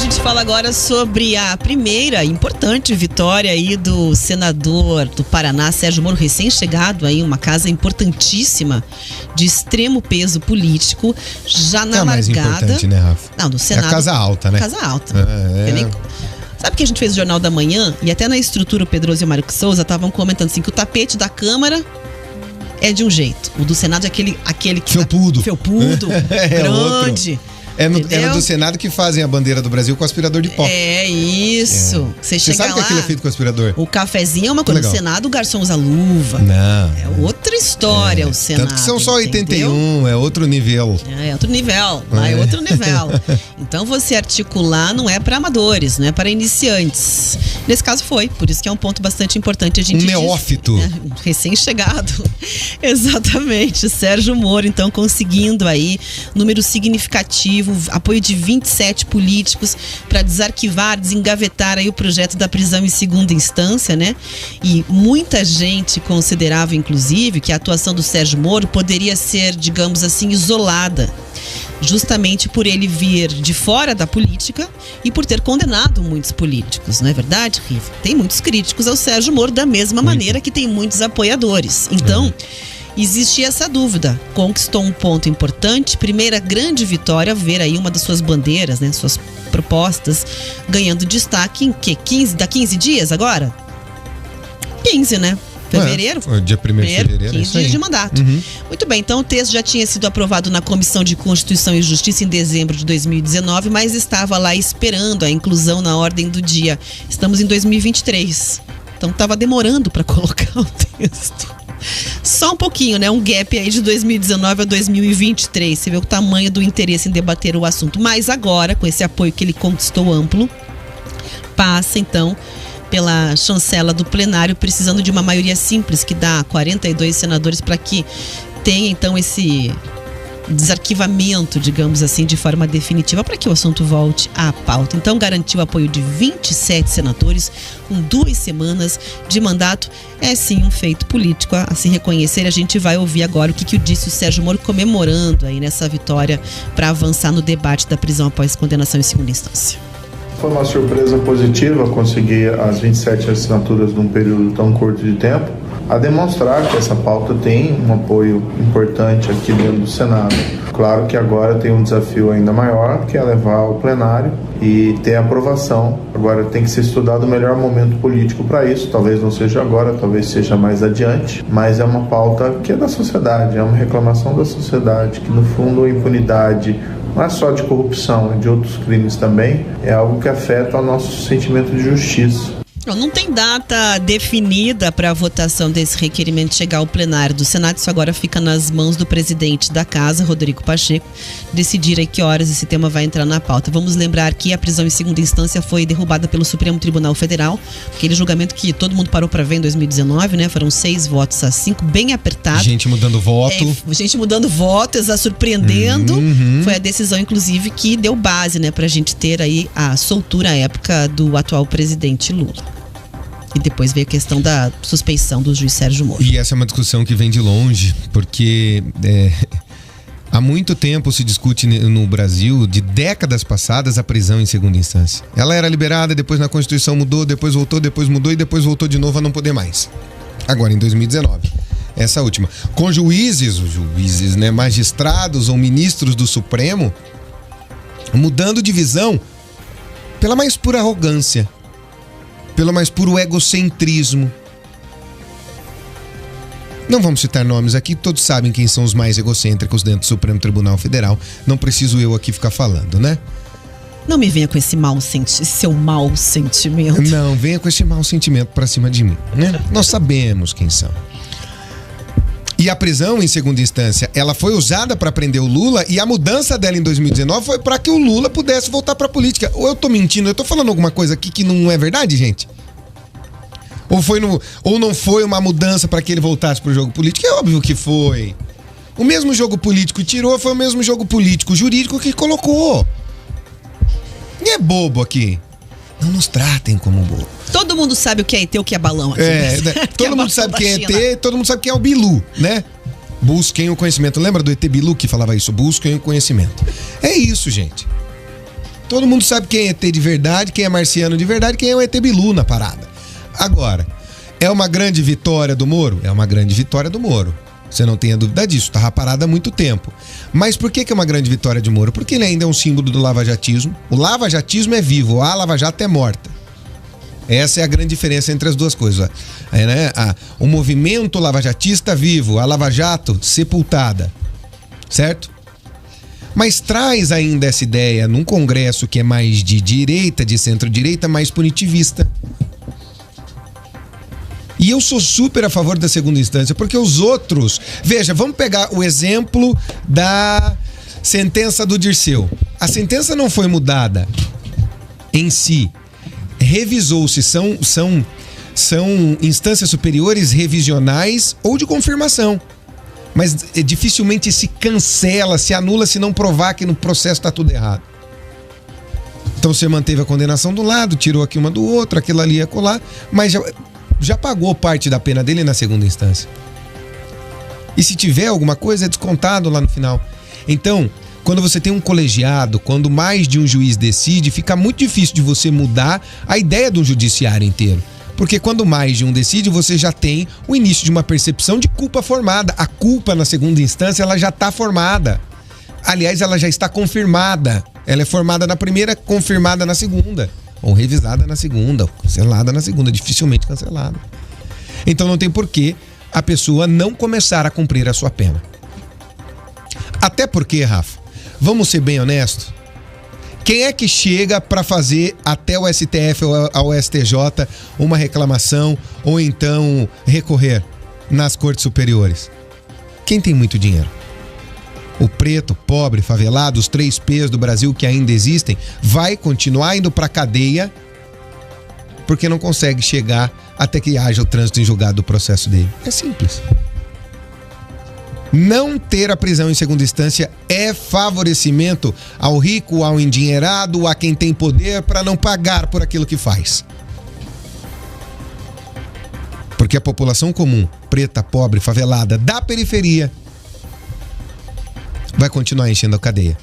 gente fala agora sobre a primeira importante vitória aí do senador do Paraná, Sérgio Moro, recém-chegado aí, uma casa importantíssima de extremo peso político, já na largada. É a mais importante, né, Rafa? Não, no Senado. É a casa alta, né? Casa alta. Sabe que a gente fez o Jornal da Manhã e até na estrutura o Pedroso e o Mário Souza estavam comentando assim que o tapete da Câmara é de um jeito. O do Senado é aquele que felpudo, grande. É no do Senado que fazem a bandeira do Brasil com aspirador de pó. É isso. Você chega sabe lá, que aquilo é feito com aspirador? O cafezinho é uma coisa. No Senado, o garçom usa luva. Não. É outra história o Senado. Tanto que são só 81, é outro nível. É outro nível. Lá é outro nível. Então você articular não é para amadores, não é para iniciantes. Nesse caso foi. Por isso que é um ponto bastante importante. A gente neófito. Recém-chegado. Exatamente. Sérgio Moro, então, conseguindo aí número significativo, apoio de 27 políticos para desarquivar, desengavetar aí o projeto da prisão em segunda instância, né? E muita gente considerava, inclusive, que a atuação do Sérgio Moro poderia ser, digamos assim, isolada, justamente por ele vir de fora da política e por ter condenado muitos políticos, não é verdade, Riva? Tem muitos críticos ao Sérgio Moro da mesma maneira que tem muitos apoiadores. Então, existia essa dúvida. Conquistou um ponto importante, primeira grande vitória, ver aí uma das suas bandeiras, né, suas propostas ganhando destaque em que? 15 dias agora? 15, né? Fevereiro? Dia 1º de fevereiro. 15 dias de mandato. Muito bem, então o texto já tinha sido aprovado na Comissão de Constituição e Justiça em dezembro de 2019, mas estava lá esperando a inclusão na ordem do dia. Estamos em 2023, então estava demorando para colocar o texto. Só um pouquinho, né? Um gap aí de 2019 a 2023. Você vê o tamanho do interesse em debater o assunto. Mas agora, com esse apoio que ele conquistou amplo, passa então pela chancela do plenário, precisando de uma maioria simples, que dá 42 senadores, para que tenha então esse desarquivamento, digamos assim, de forma definitiva, para que o assunto volte à pauta. Então garantiu o apoio de 27 senadores com 2 semanas de mandato. É sim um feito político a se reconhecer. A gente vai ouvir agora o que disse o Sérgio Moro, comemorando aí nessa vitória para avançar no debate da prisão após condenação em segunda instância. Foi uma surpresa positiva conseguir as 27 assinaturas num período tão curto de tempo, a demonstrar que essa pauta tem um apoio importante aqui dentro do Senado. Claro que agora tem um desafio ainda maior, que é levar ao plenário e ter aprovação. Agora tem que ser estudado o melhor momento político para isso. Talvez não seja agora, talvez seja mais adiante, mas é uma pauta que é da sociedade, é uma reclamação da sociedade, que no fundo a impunidade não é só de corrupção, é de outros crimes também, é algo que afeta o nosso sentimento de justiça. Não tem data definida para a votação desse requerimento chegar ao plenário do Senado. Isso agora fica nas mãos do presidente da casa, Rodrigo Pacheco, decidir a que horas esse tema vai entrar na pauta. Vamos lembrar que a prisão em segunda instância foi derrubada pelo Supremo Tribunal Federal, aquele julgamento que todo mundo parou para ver em 2019, né? Foram 6 votos a 5, bem apertado. Gente mudando voto. Gente mudando voto, surpreendendo. Foi a decisão, inclusive, que deu base, né, pra gente ter aí a soltura à época do atual presidente Lula. E depois veio a questão da suspeição do juiz Sérgio Moro. E essa é uma discussão que vem de longe, porque há muito tempo se discute no Brasil, de décadas passadas, a prisão em segunda instância. Ela era liberada, depois na Constituição mudou, depois voltou, depois mudou e depois voltou de novo a não poder mais. Agora, em 2019, essa última. Com juízes, né, magistrados ou ministros do Supremo, mudando de visão pela mais pura arrogância, pelo mais puro egocentrismo. Não vamos citar nomes aqui, todos sabem quem são os mais egocêntricos dentro do Supremo Tribunal Federal. Não preciso eu aqui ficar falando, né? Não me venha com esse seu mau sentimento. Não, venha com esse mau sentimento pra cima de mim, né? Nós sabemos quem são. E a prisão em segunda instância, ela foi usada para prender o Lula, e a mudança dela em 2019 foi para que o Lula pudesse voltar para a política. Ou eu tô mentindo, eu tô falando alguma coisa aqui que não é verdade, gente? Ou não foi uma mudança para que ele voltasse pro jogo político? É óbvio que foi. O mesmo jogo político que tirou foi o mesmo jogo político jurídico que colocou. E é bobo aqui. Não nos tratem como bobo. Todo mundo sabe o que é ET, o que é balão aqui. Todo mundo sabe quem é ET, todo mundo sabe quem é o Bilu, né? Busquem o conhecimento. Lembra do ET Bilu que falava isso? Busquem o conhecimento. É isso, gente. Todo mundo sabe quem é ET de verdade, quem é marciano de verdade, quem é o ET Bilu na parada. Agora, é uma grande vitória do Moro? É uma grande vitória do Moro. Você não tenha dúvida disso, estava parado há muito tempo. Mas por que é uma grande vitória de Moro? Porque ele ainda é um símbolo do lavajatismo. O lavajatismo é vivo, a Lava Jato é morta. Essa é a grande diferença entre as duas coisas. O movimento lavajatista vivo, a Lava Jato sepultada. Certo? Mas traz ainda essa ideia num Congresso que é mais de direita, de centro-direita, mais punitivista. E eu sou super a favor da segunda instância, porque os outros... Veja, vamos pegar o exemplo da sentença do Dirceu. A sentença não foi mudada em si. Revisou-se, são instâncias superiores revisionais ou de confirmação. Mas dificilmente se cancela, se anula, se não provar que no processo está tudo errado. Então você manteve a condenação do lado, tirou aqui uma do outro, aquilo ali ia colar, mas já pagou parte da pena dele na segunda instância. E se tiver alguma coisa, é descontado lá no final. Então, quando você tem um colegiado, quando mais de um juiz decide, fica muito difícil de você mudar a ideia do judiciário inteiro. Porque quando mais de um decide, você já tem o início de uma percepção de culpa formada. A culpa na segunda instância, ela já está formada. Aliás, ela já está confirmada. Ela é formada na primeira, confirmada na segunda. Ou revisada na segunda, ou cancelada na segunda, dificilmente cancelada. Então não tem porquê a pessoa não começar a cumprir a sua pena. Até porque, Rafa, vamos ser bem honestos, quem é que chega para fazer até o STF ou ao STJ uma reclamação ou então recorrer nas cortes superiores? Quem tem muito dinheiro? O preto, pobre, favelado, os 3 P's do Brasil que ainda existem, vai continuar indo para cadeia porque não consegue chegar até que haja o trânsito em julgado do processo dele. É simples. Não ter a prisão em segunda instância é favorecimento ao rico, ao endinheirado, a quem tem poder para não pagar por aquilo que faz. Porque a população comum, preta, pobre, favelada, da periferia, vai continuar enchendo a cadeia,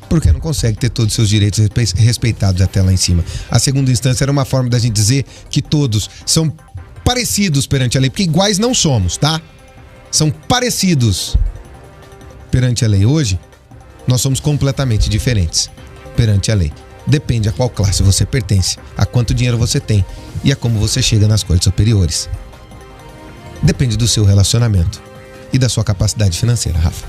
porque não consegue ter todos os seus direitos respeitados até lá em cima. A segunda instância era uma forma da gente dizer que todos são parecidos perante a lei, porque iguais não somos, tá? São parecidos perante a lei. Hoje, nós somos completamente diferentes perante a lei. Depende a qual classe você pertence, a quanto dinheiro você tem e a como você chega nas cortes superiores. Depende do seu relacionamento e da sua capacidade financeira, Rafa.